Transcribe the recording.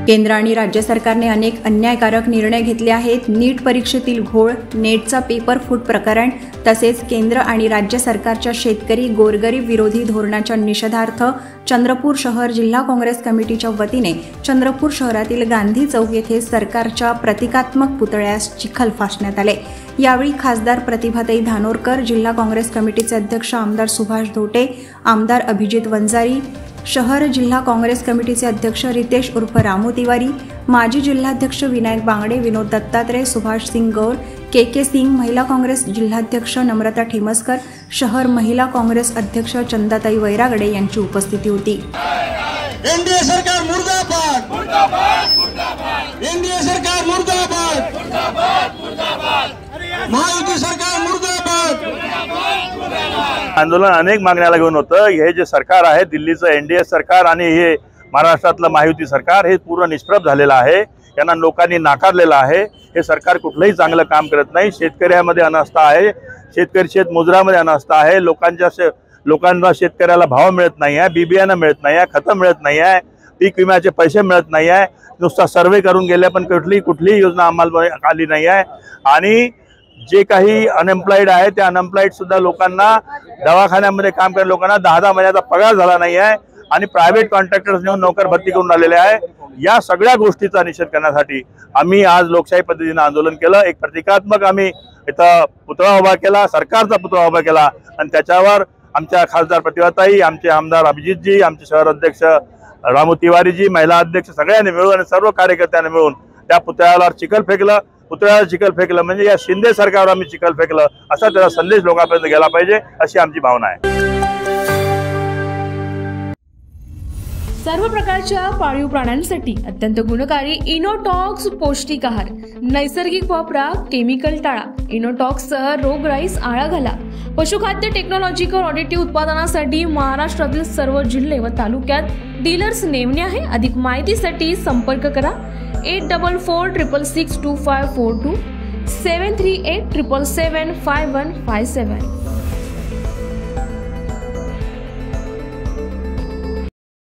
केंद्र आणि राज्य सरकारने अनेक अन्यायकारक निर्णय घेतले आहेत। नीट परीक्षेतील घोळ, नेटचा पेपर फूट प्रकरण तसेच केंद्र आणि राज्य सरकारच्या शेतकरी गोरगरीब विरोधी धोरणाच्या निषेधार्थ चंद्रपूर शहर जिल्हा काँग्रेस कमिटीच्या वतीने चंद्रपूर शहरातील गांधी चौक येथे सरकारच्या प्रतिकात्मक पुतळ्यास चिखल फासण्यात आले। यावेळी खासदार प्रतिभाताई धानोरकर, जिल्हा काँग्रेस कमिटीचे अध्यक्ष आमदार सुभाष धोटे, आमदार अभिजित वंजारी, शहर जिल्हा काँग्रेस कमिटीचे अध्यक्ष रितेश उर्फ रामू तिवारी, माजी जिल्हाध्यक्ष विनायक बांगडे, विनोद दत्तात्रय, सुभाष सिंग गौर, के सिंग, महिला काँग्रेस जिल्हाध्यक्ष नम्रता ठेमसकर, शहर महिला काँग्रेस अध्यक्ष चंदाताई वैरागडे यांची उपस्थिती होती। एनडीए सरकार मुर्दाबाद, मुर्दाबाद, मुर्दाबाद। एनडीए सरकार मुर्दाबाद, मुर्दाबाद, मुर्दाबाद। महायुती सरकार मुर्दाबाद, मुर्दाबाद, मुर्दाबाद। आंदोलन अनेक मागण्याला घेऊन होतं। हे जे सरकार आहे दिल्लीचं एनडीए सरकार आणि हे महाराष्ट्रातलं महायुती सरकार हे पूर्ण निष्प्रभ झालेलं आहे। यांना लोकांनी नाकारलेलं आहे। हे सरकार कुठलंही चांगलं काम करत नाही। शेतकऱ्यामध्ये अनास्था आहे, शेतकरी शेतमजुरामध्ये अनास्था आहे। लोकांना शेतकऱ्याला भाव मिळत नाही आहे, बिबियाणं मिळत नाही आहे, खतं मिळत नाही आहे, पीक विम्याचे पैसे मिळत नाही आहे। नुसता सर्वे करून गेले पण कुठलीही योजना अंमलात आली नाही आहे। आणि जे काही अनएम्प्लॉईड आहे त्या अनएम्प्लॉईड सुद्धा लोकांना दवाखान्यामध्ये काम करणाऱ्या लोकांना 10 महिन्याचा पगार झाला नाही आहे आणि प्रायव्हेट कॉन्ट्रॅक्टर्स नेऊन नोकर भरती करून आलेले आहे। या सगळ्या गोष्टीचा निषेध करण्यासाठी आम्ही आज लोकशाही पद्धतीने आंदोलन केलं। एक प्रतिकात्मक आम्ही इथं पुतळा उभा केला, सरकारचा पुतळा उभा केला आणि त्याच्यावर आमच्या खासदार प्रतिभाताई, आमचे आमदार अभिजितजी, आमचे शहर अध्यक्ष रामू तिवारीजी, महिला अध्यक्ष सगळ्यांनी मिळून आणि सर्व कार्यकर्त्यांनी मिळून त्या पुतळ्याला चिखल फेकलं। पुतळ्याला चिखल फेकलं म्हणजे या शिंदे सरकारवर आम्ही चिखल फेकलं असा त्याचा संदेश लोकांपर्यंत गेला पाहिजे अशी आमची भावना आहे। सर्व प्रकारच्या पाळीव प्राण्यांसाठी अत्यंत गुणकारी इनोटॉक्स पौष्टिक आहार, नैसर्गिक वापरा, केमिकल टाळा। इनोटॉक्ससह रोगराईस आळा घाला। पशुखाद्य टेक्नॉलॉजिकल ऑडिटिव्ह उत्पादनासाठी महाराष्ट्रातील सर्व जिल्हे व तालुक्यात डीलर्स नेमणे आहे। अधिक माहितीसाठी संपर्क करा 8446625542 738777557।